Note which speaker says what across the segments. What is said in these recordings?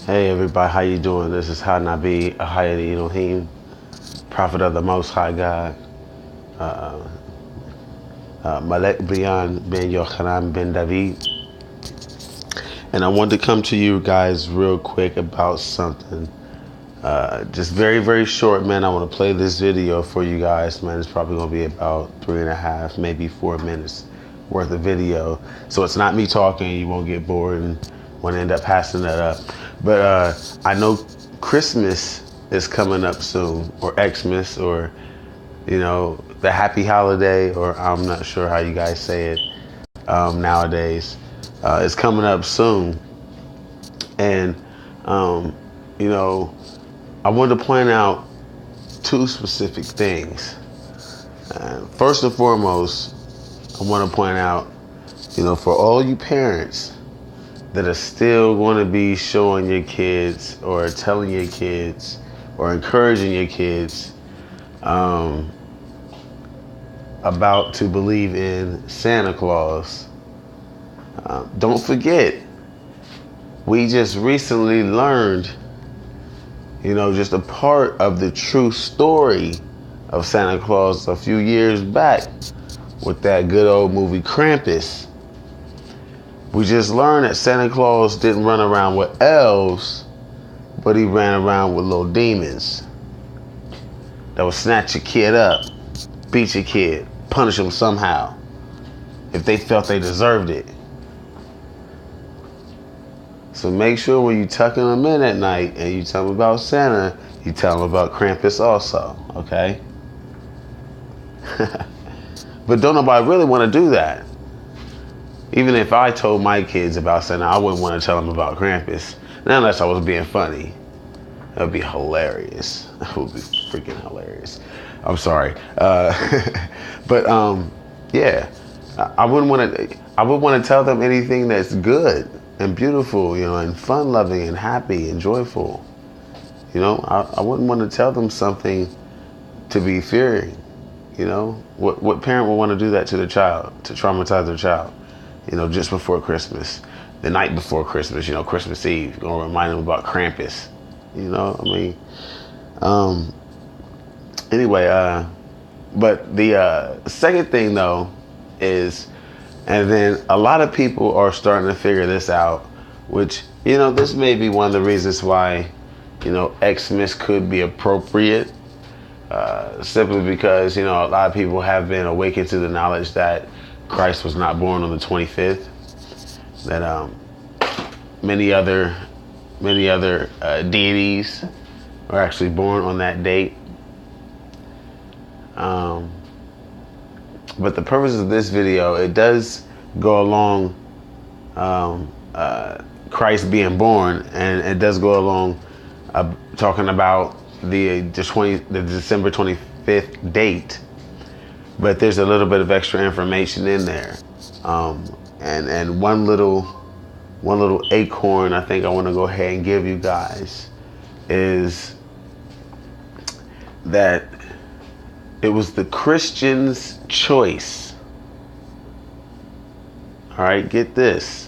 Speaker 1: Hey everybody, how you doing? This is Hanabi Ahayati Elohim, Prophet of the Most High God, Malek Brian ben Yochanan ben David. And I wanted to come to you guys real quick about something. Just very, very short, man. I want to play this video for you guys, man. It's probably going to be about 3.5, maybe 4 minutes worth of video. So it's not me talking. You won't get bored and want to end up passing that up. But I know Christmas is coming up soon, or Xmas, or, you know, the happy holiday, or I'm not sure how you guys say it nowadays. It's coming up soon. And, you know, I wanted to point out two specific things. First and foremost, I want to point out, you know, for all you parents that are still going to be showing your kids or telling your kids or encouraging your kids about to believe in Santa Claus, don't forget, we just recently learned, you know, just a part of the true story of Santa Claus a few years back with that good old movie Krampus. We just learned that Santa Claus didn't run around with elves, but he ran around with little demons that would snatch your kid up, beat your kid, punish them somehow if they felt they deserved it. So make sure when you tucking them in at night and you tell them about Santa, you tell them about Krampus also, okay? But don't nobody really want to do that. Even if I told my kids about Santa, I wouldn't want to tell them about Krampus. Not unless I was being funny. That would be hilarious. That would be freaking hilarious. I'm sorry. But yeah, I would want to tell them anything that's good and beautiful, you know, and fun-loving and happy and joyful. You know, I wouldn't want to tell them something to be fearing. You know, what parent would want to do that to their child, to traumatize their child? You know, just before Christmas, the night before Christmas, you know, Christmas Eve, you're gonna remind them about Krampus. You know, I mean, anyway, but the second thing though is, and then a lot of people are starting to figure this out, which, you know, this may be one of the reasons why, you know, Xmas could be appropriate, simply because, you know, a lot of people have been awakened to the knowledge that Christ was not born on the 25th, that many other deities were actually born on that date. But the purpose of this video, it does go along Christ being born, and it does go along talking about the December 25th date. But there's a little bit of extra information in there, and one little acorn I think I want to go ahead and give you guys is that it was the Christian's choice. All right, get this.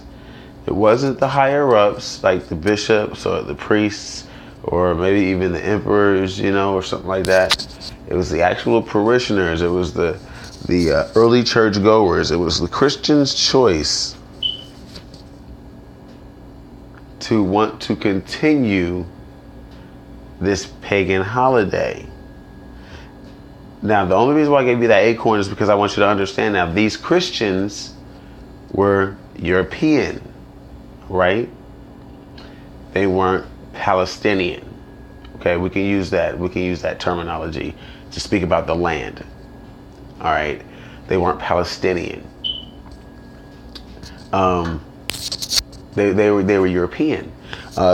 Speaker 1: It wasn't the higher ups like the bishops or the priests or maybe even the emperors, you know, or something like that. It was the actual parishioners. It was the early church goers. It was the Christian's choice to want to continue this pagan holiday. Now, the only reason why I gave you that acorn is because I want you to understand now, these Christians were European, right? They weren't Palestinian. Okay, we can use that terminology to speak about the land. All right, they weren't Palestinian. They were European,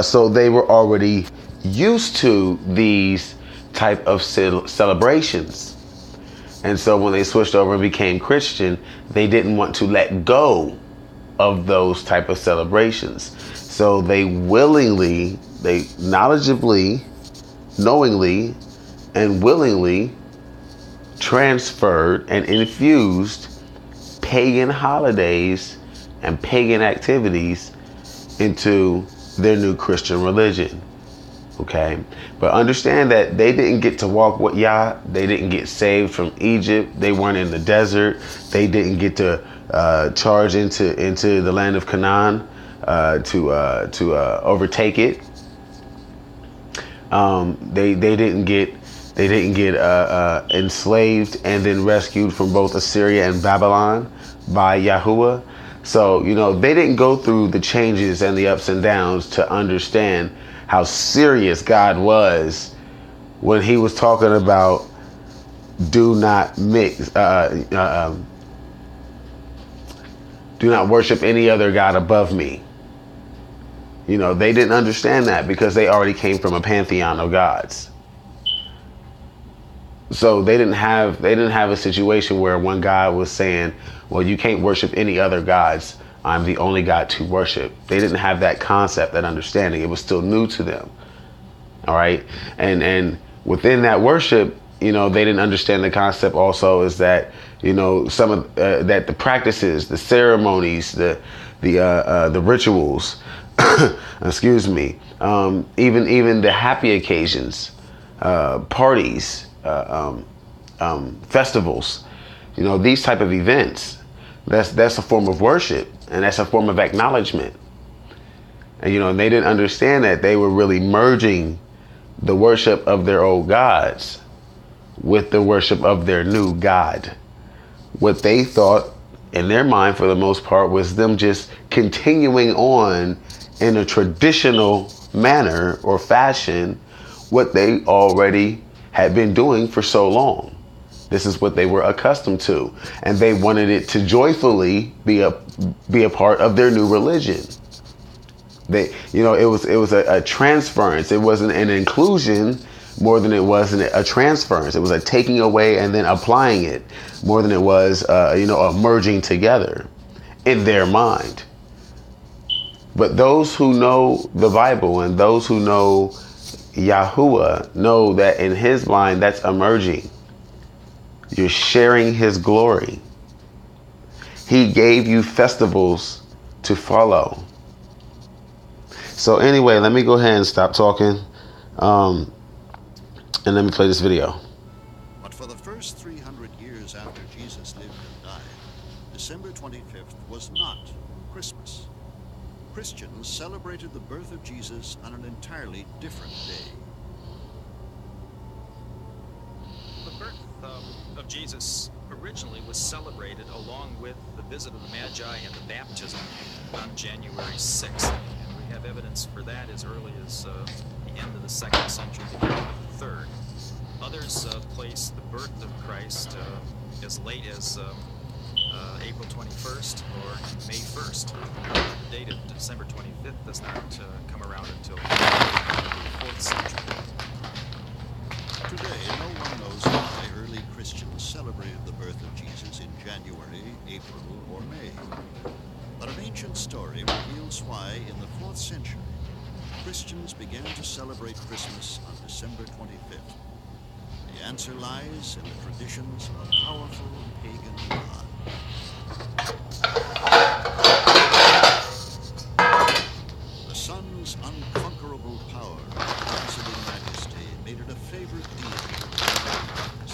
Speaker 1: so they were already used to these type of celebrations. And so when they switched over and became Christian, they didn't want to let go of those type of celebrations. So they willingly, they knowledgeably, knowingly, and willingly transferred and infused pagan holidays and pagan activities into their new Christian religion. Okay, but understand that they didn't get to walk with Yah. They didn't get saved from Egypt. They weren't in the desert. They didn't get to charge into the land of Canaan to overtake it. They didn't get enslaved and then rescued from both Assyria and Babylon by Yahuwah. So they didn't go through the changes and the ups and downs to understand how serious God was when he was talking about do not mix, do not worship any other God above me. They didn't understand that because they already came from a pantheon of gods. So they didn't have a situation where one God was saying, well, you can't worship any other gods. I'm the only God to worship. They didn't have that concept, that understanding. It was still new to them. All right. And within that worship, they didn't understand the concept also is that, some of that the practices, the ceremonies, the rituals, excuse me, even the happy occasions, parties, festivals, these type of events, that's a form of worship. And that's a form of acknowledgement. And they didn't understand that they were really merging the worship of their old gods with the worship of their new God. What they thought in their mind, for the most part, was them just continuing on in a traditional manner or fashion what they already had been doing for so long. This is what they were accustomed to, and they wanted it to joyfully be a part of their new religion. It was a transference. It wasn't an inclusion more than it was a transference. It was a taking away and then applying it more than it was, a merging together in their mind. But those who know the Bible and those who know Yahuwah know that in his mind, that's a merging. You're sharing his glory. He gave you festivals to follow. So anyway, let me go ahead and stop talking. And let me play this video.
Speaker 2: But for the first 300 years after Jesus lived and died, December 25th was not Christmas. Christians celebrated the birth of Jesus on an entirely different day.
Speaker 3: The birth of Jesus originally was celebrated along with the visit of the Magi and the baptism on January 6th. And we have evidence for that as early as the end of the 2nd century, beginning of the 3rd. Others place the birth of Christ as late as April 21st or May 1st. The date of December 25th does not come around until the 4th century.
Speaker 2: Today, no one knows why early Christians celebrated the birth of Jesus in January, April, or May. But an ancient story reveals why, in the 4th century, Christians began to celebrate Christmas on December 25th. The answer lies in the traditions of a powerful pagan god. The sun's unconquerable power and dazzling majesty made it a favorite deity of the Romans.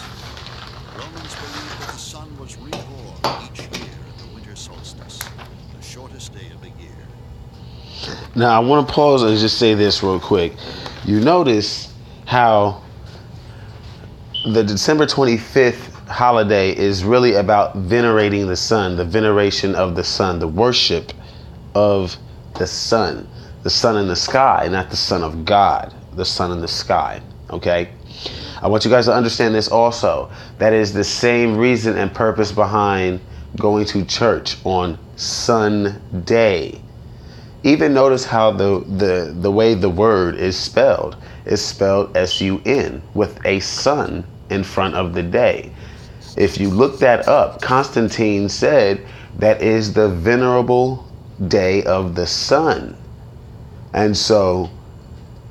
Speaker 2: Romans believed that the sun was reborn each year at the winter solstice, the shortest day of the year.
Speaker 1: Now, I want to pause and just say this real quick. You notice how the December 25th holiday is really about venerating the sun, the veneration of the sun, the worship of the sun in the sky, not the Son of God, the sun in the sky. Okay? I want you guys to understand this also. That is the same reason and purpose behind going to church on Sunday. Even notice how the way the word is spelled. It's spelled S-U-N with a sun in front of the day. If you look that up, Constantine said that is the venerable day of the sun. And so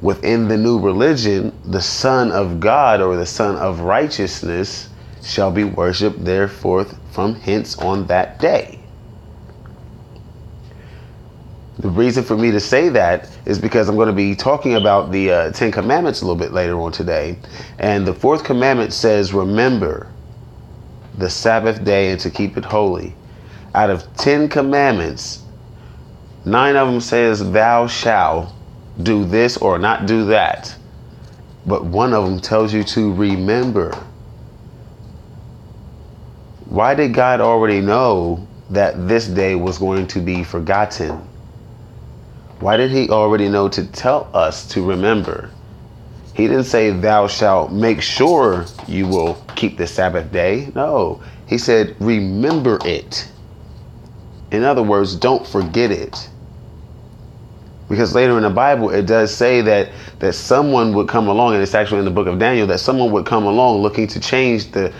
Speaker 1: within the new religion, the Son of God or the Son of Righteousness shall be worshipped therefore from hence on that day. The reason for me to say that is because I'm going to be talking about the 10 Commandments a little bit later on today. And the 4th commandment says, remember the Sabbath day and to keep it holy. Out of 10 commandments, 9 of them says, thou shalt do this or not do that. But 1 of them tells you to remember. Why did God already know that this day was going to be forgotten? Why did he already know to tell us to remember? He didn't say thou shalt make sure you will keep the Sabbath day. No, he said remember it. In other words, don't forget it. Because later in the Bible, it does say that someone would come along, and it's actually in the book of Daniel, that someone would come along looking to change the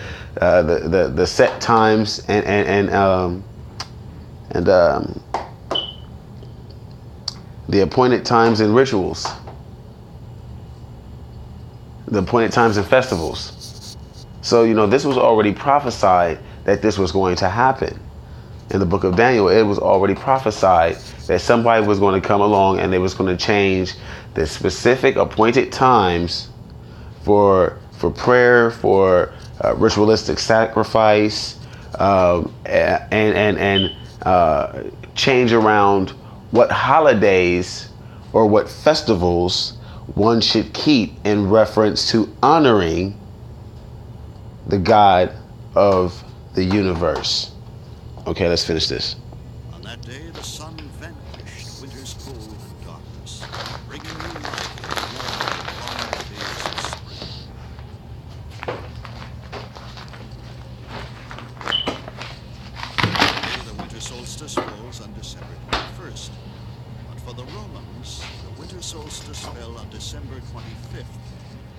Speaker 1: set times and the appointed times and rituals, the appointed times and festivals. So, this was already prophesied that this was going to happen. In the book of Daniel, it was already prophesied that somebody was going to come along and they was going to change the specific appointed times for prayer, for ritualistic sacrifice, and change around what holidays or what festivals one should keep in reference to honoring the God of the universe. Okay, let's finish this.
Speaker 2: On that day, the sun vanquished winter's cold and darkness, bringing new light and warm, long days of spring. Today, the winter solstice falls on December 21st. But for the Romans, the winter solstice fell on December 25th,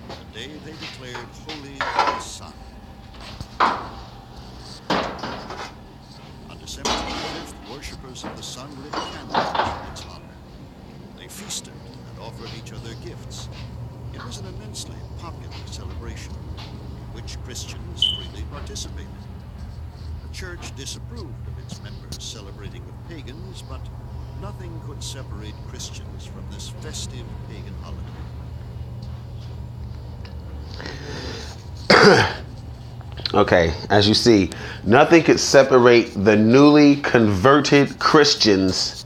Speaker 2: the day they declared holy the sun. On December 25th, worshippers of the sun lit candles in its honor. They feasted and offered each other gifts. It was an immensely popular celebration in which Christians freely participated. The church disapproved of its members celebrating with pagans, but nothing could separate Christians from this festive pagan holiday.
Speaker 1: Okay, as you see, nothing could separate the newly converted Christians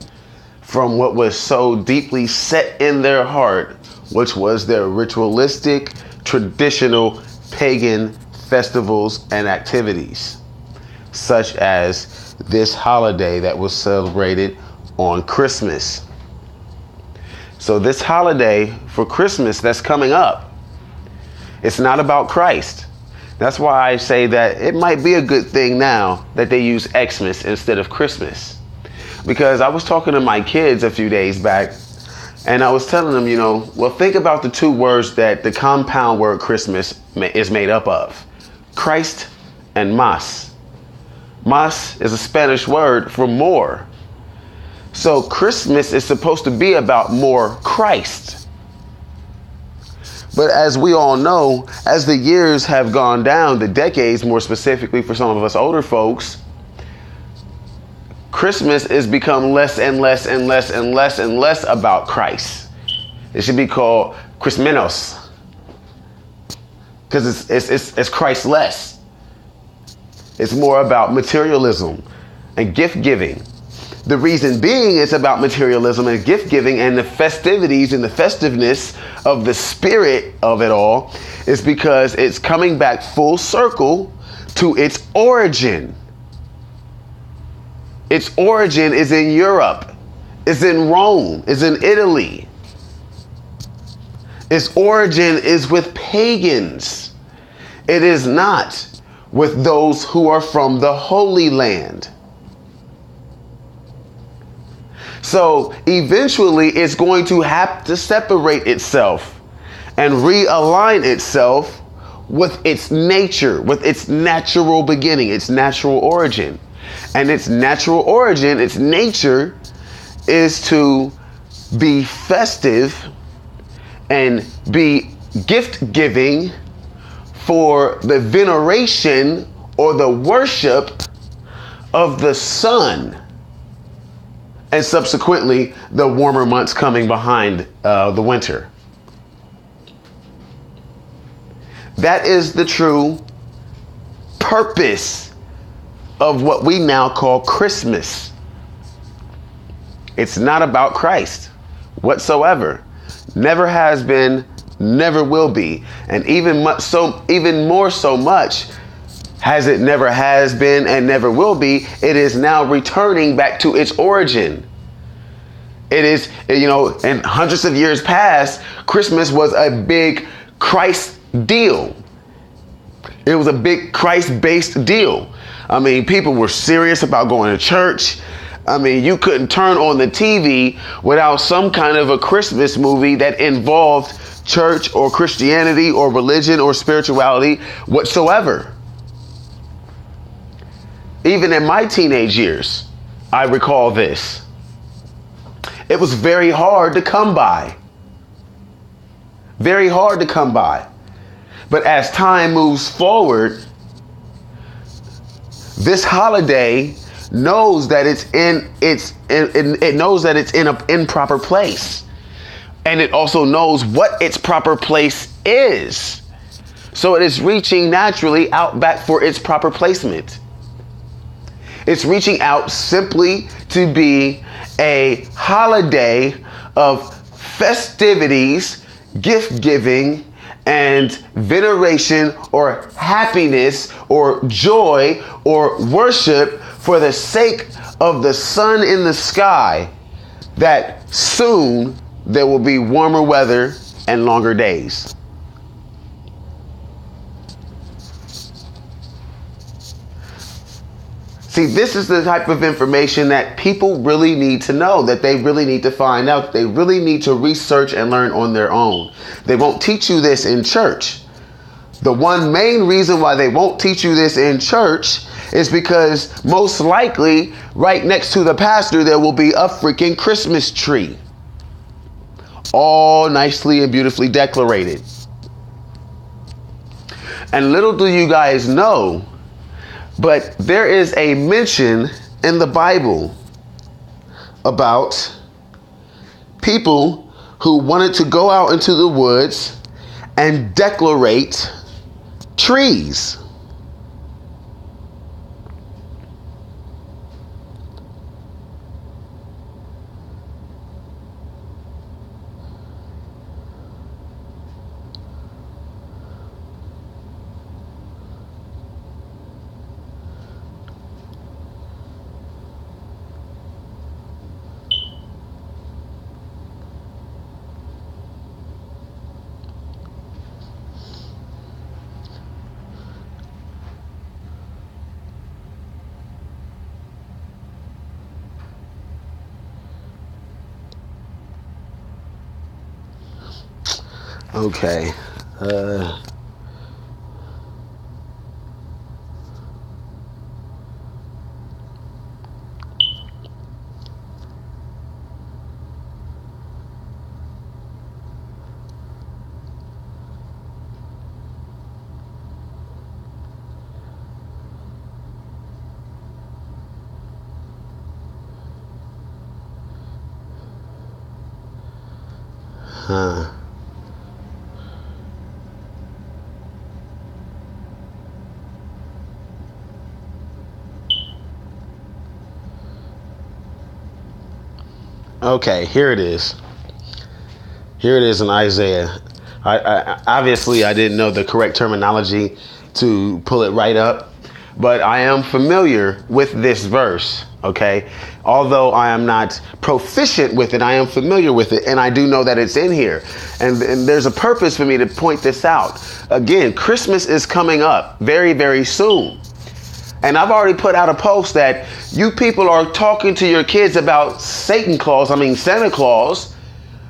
Speaker 1: from what was so deeply set in their heart, which was their ritualistic, traditional, pagan festivals and activities, such as this holiday that was celebrated on Christmas. So this holiday for Christmas that's coming up, it's not about Christ. That's why I say that it might be a good thing now that they use Xmas instead of Christmas. Because I was talking to my kids a few days back, and I was telling them, well, think about the 2 words that the compound word Christmas is made up of. Christ and mas. Mas is a Spanish word for more. So Christmas is supposed to be about more Christ. But as we all know, as the years have gone down, the decades more specifically for some of us older folks, Christmas has become less and less and less and less and less about Christ. It should be called Christmenos, because it's Christless. It's more about materialism and gift giving. The reason being it's about materialism and gift giving and the festivities and the festiveness of the spirit of it all is because it's coming back full circle to its origin. Its origin is in Europe, is in Rome, is in Italy. Its origin is with pagans. It is not with those who are from the Holy Land. So eventually it's going to have to separate itself and realign itself with its nature, with its natural beginning, its natural origin. And its natural origin, its nature, is to be festive and be gift giving for the veneration or the worship of the sun. and subsequently the warmer months coming behind the winter. That is the true purpose of what we now call Christmas. It's not about Christ whatsoever. Never has been, never will be. And even more so much as it never has been and never will be, it is now returning back to its origin. It is, in hundreds of years past, Christmas was a big Christ deal. It was a big Christ-based deal. I mean, people were serious about going to church. I mean, you couldn't turn on the TV without some kind of a Christmas movie that involved church or Christianity or religion or spirituality whatsoever. Even in my teenage years, I recall this. It was very hard to come by. Very hard to come by. But as time moves forward, this holiday knows that it knows that it's in an improper place, and it also knows what its proper place is. So it is reaching naturally out back for its proper placement. It's reaching out simply to be a holiday of festivities, gift giving, and veneration or happiness or joy or worship for the sake of the sun in the sky, that soon there will be warmer weather and longer days. See, this is the type of information that people really need to know, that they really need to find out, they really need to research and learn on their own. They won't teach you this in church. The one main reason why they won't teach you this in church is because most likely right next to the pastor there will be a freaking Christmas tree, all nicely and beautifully decorated. And little do you guys know, but there is a mention in the Bible about people who wanted to go out into the woods and decorate trees. Okay. Okay, here it is. Here it is in Isaiah. I obviously I didn't know the correct terminology to pull it right up, but I am familiar with this verse, okay? Although I am not proficient with it, I am familiar with it, and I do know that it's in here. And there's a purpose for me to point this out. Again, Christmas is coming up very, very soon. And I've already put out a post that you people are talking to your kids about Santa Claus,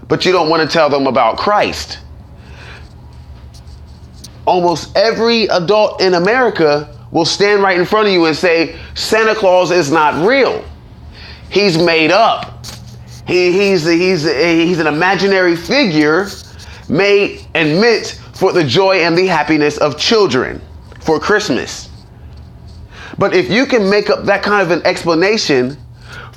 Speaker 1: but you don't want to tell them about Christ. Almost every adult in America will stand right in front of you and say, Santa Claus is not real. He's made up. He's an imaginary figure made and meant for the joy and the happiness of children for Christmas. But if you can make up that kind of an explanation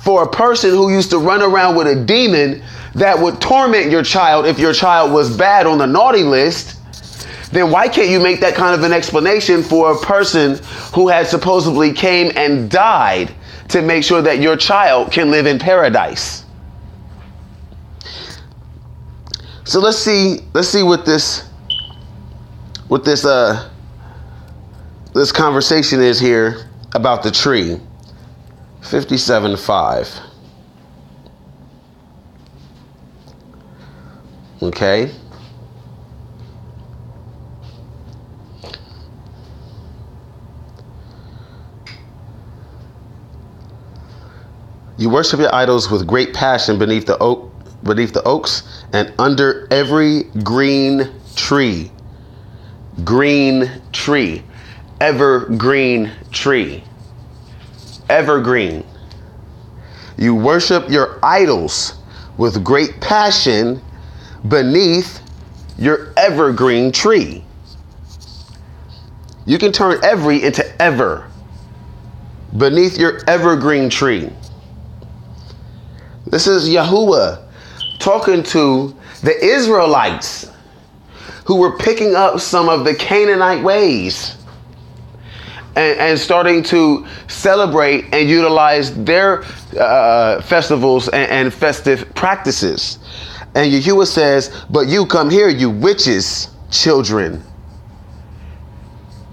Speaker 1: for a person who used to run around with a demon that would torment your child if your child was bad on the naughty list, then why can't you make that kind of an explanation for a person who had supposedly came and died to make sure that your child can live in paradise? So let's see what this conversation is here about the tree. 57:5. Okay. You worship your idols with great passion beneath the oaks and under every green tree. Green tree. Evergreen tree. Evergreen. You worship your idols with great passion beneath your evergreen tree. You can turn every into ever. Beneath your evergreen tree. This is Yahuwah talking to the Israelites who were picking up some of the Canaanite ways and starting to celebrate and utilize their festivals and festive practices. And Yahuwah says, but you come here, you witches, children.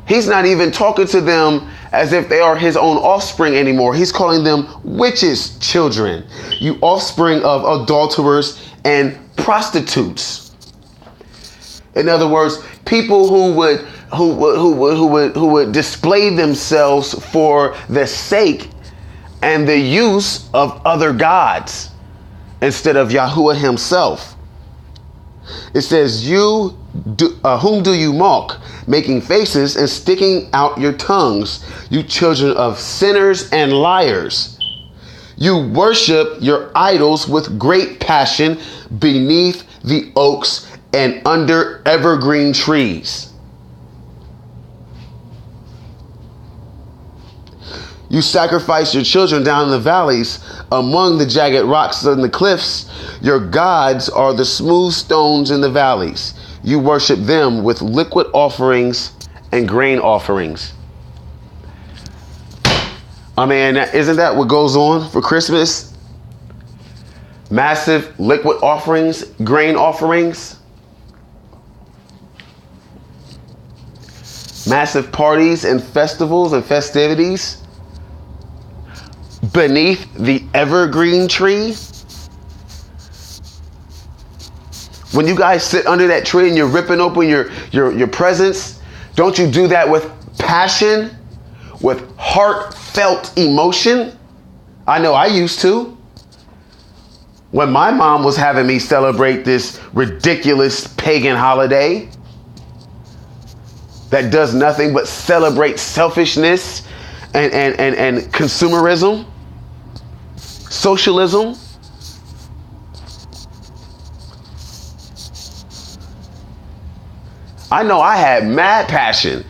Speaker 1: He's not even talking to them as if they are his own offspring anymore. He's calling them witches, children. You offspring of adulterers and prostitutes. In other words, people who would display themselves for the sake and the use of other gods instead of Yahuwah himself. It says, whom do you mock, making faces and sticking out your tongues, you children of sinners and liars? You worship your idols with great passion beneath the oaks and under evergreen trees. You sacrifice your children down in the valleys among the jagged rocks and the cliffs. Your gods are the smooth stones in the valleys. You worship them with liquid offerings and grain offerings. I mean, isn't that what goes on for Christmas? Massive liquid offerings, grain offerings. Massive parties and festivals and festivities beneath the evergreen tree. When you guys sit under that tree and you're ripping open your presents, don't you do that with passion, with heartfelt emotion? I know I used to. When my mom was having me celebrate this ridiculous pagan holiday that does nothing but celebrate selfishness and consumerism, socialism. I know I had mad passion.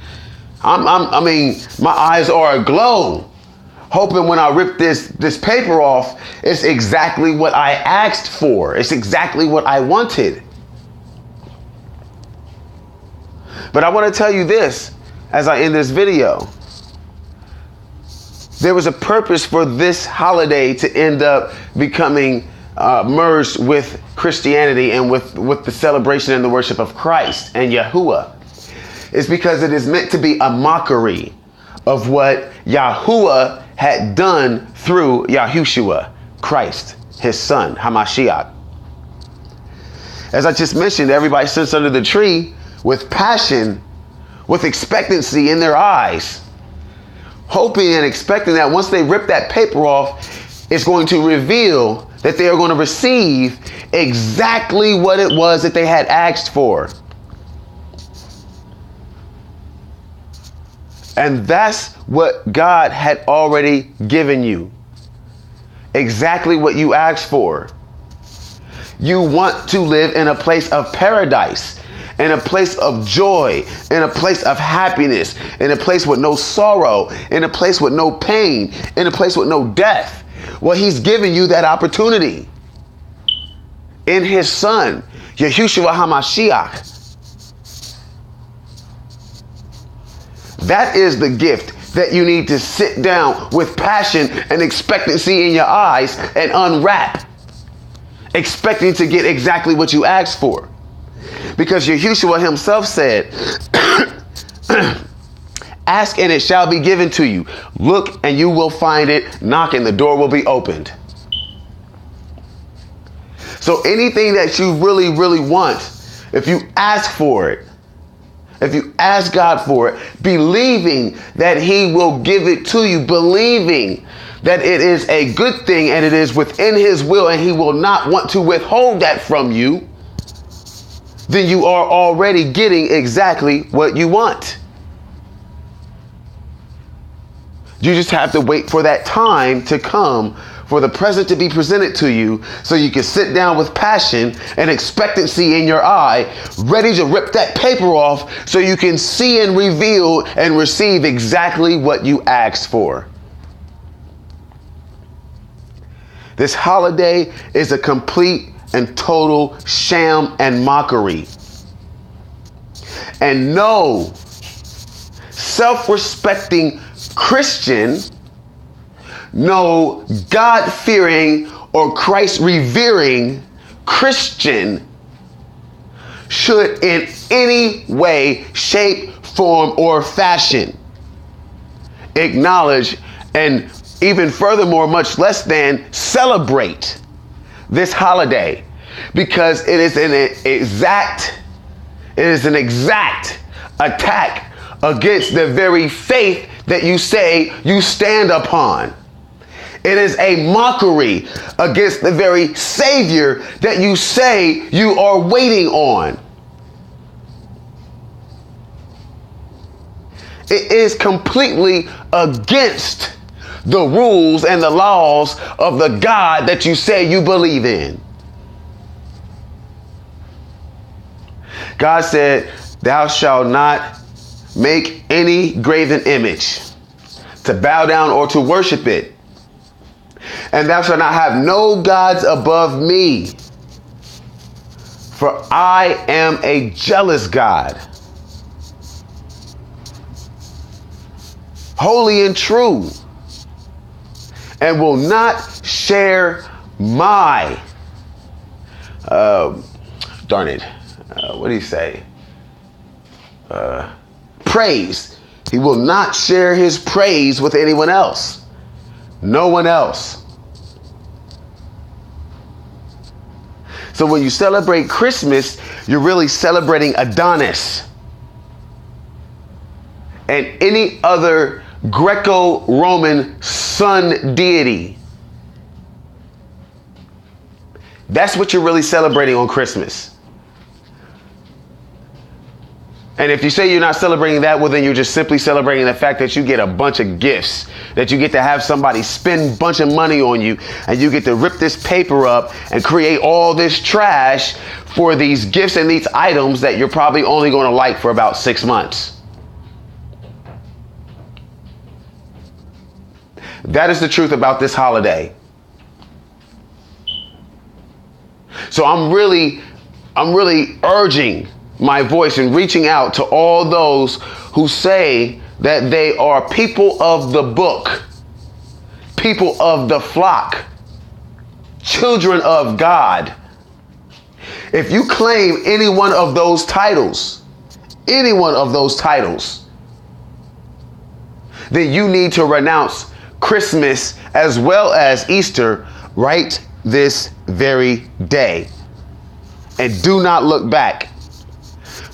Speaker 1: I mean, my eyes are aglow, hoping when I rip this paper off, it's exactly what I asked for. It's exactly what I wanted. But I want to tell you this as I end this video. There was a purpose for this holiday to end up becoming merged with Christianity and with the celebration and the worship of Christ and Yahuwah. It's because it is meant to be a mockery of what Yahuwah had done through Yahushua, Christ, his son, Hamashiach. As I just mentioned, everybody sits under the tree with passion, with expectancy in their eyes, hoping and expecting that once they rip that paper off, it's going to reveal that they are going to receive exactly what it was that they had asked for. And that's what God had already given you. Exactly what you asked for. You want to live in a place of paradise, in a place of joy, in a place of happiness, in a place with no sorrow, in a place with no pain, in a place with no death, Well, he's giving you that opportunity in his son, Yahushua HaMashiach. That is the gift that you need to sit down with passion and expectancy in your eyes and unwrap, expecting to get exactly what you asked for. Because Yahushua himself said, ask and it shall be given to you. Look and you will find it. Knock and the door will be opened. So anything that you really, really want, if you ask for it, if you ask God for it, believing that he will give it to you, believing that it is a good thing and it is within his will and he will not want to withhold that from you, then you are already getting exactly what you want. You just have to wait for that time to come, for the present to be presented to you, so you can sit down with passion and expectancy in your eye, ready to rip that paper off so you can see and reveal and receive exactly what you asked for. This holiday is a complete and total sham and mockery. And no self-respecting Christian, no God-fearing or Christ-revering Christian should in any way, shape, form, or fashion acknowledge and even furthermore, much less than celebrate this holiday, because it is an exact attack against the very faith that you say you stand upon. It is a mockery against the very Savior that you say you are waiting on. It is completely against the rules and the laws of the God that you say you believe in. God said, thou shalt not make any graven image to bow down or to worship it. And thou shalt not have no gods above me, for I am a jealous God, holy and true, and will not share my, what do you say? Praise. He will not share his praise with anyone else. No one else. So when you celebrate Christmas, you're really celebrating Adonis and any other Greco-Roman sun deity. That's what you're really celebrating on Christmas. And if you say you're not celebrating that, well, then you're just simply celebrating the fact that you get a bunch of gifts, that you get to have somebody spend a bunch of money on you, and you get to rip this paper up and create all this trash for these gifts and these items that you're probably only going to like for about 6 months. That is the truth about this holiday. So I'm really urging my voice and reaching out to all those who say that they are people of the book, people of the flock, children of God. If you claim any one of those titles, then you need to renounce Christmas as well as Easter right this very day. And do not look back.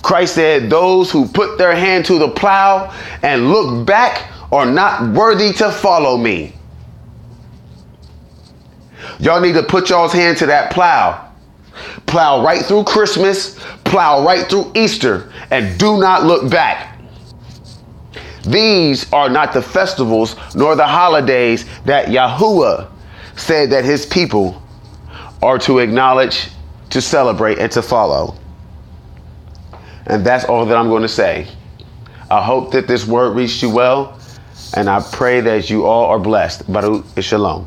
Speaker 1: Christ said, those who put their hand to the plow and look back are not worthy to follow me. Y'all need to put y'all's hand to that plow. Plow right through Christmas, plow right through Easter, and do not look back. These are not the festivals nor the holidays that Yahuwah said that his people are to acknowledge, to celebrate, and to follow. And that's all that I'm going to say. I hope that this word reached you well, and I pray that you all are blessed. Baruch Shalom.